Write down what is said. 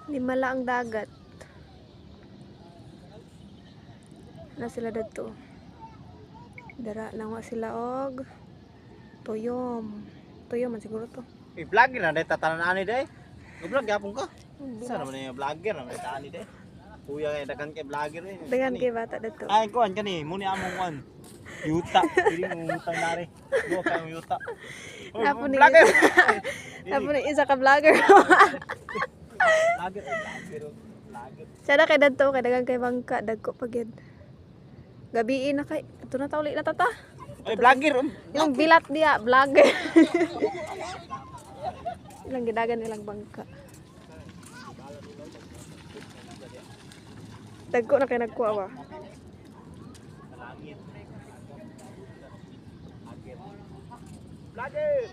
Limala ang dagat. Na sila dito. Dara lang wa sila og tuyom. Tuyom man siguro to. Vlogger na dahil tatanan ani day. Vlog yapon ka. Sa naman yung vlogger na may tani day. Kuya kay dagan kay vlogger eh. Dagan kay bata dito. Ay kuan kani muni among kuan. Yuta, piling umutang nari. Go kay yuta. Tapos ni Vlogger. Tapos ni isa ka vlogger. Vlogger. Sada kay dadto kay dagan kay bangka dagko pagid. Gabi na kay ato na tauli na tata. Ay vlogger. Yung bilat dia vlogger. Ilang gidagan ilang bangka. Dagko na kay nagkuha ba. Vlogger.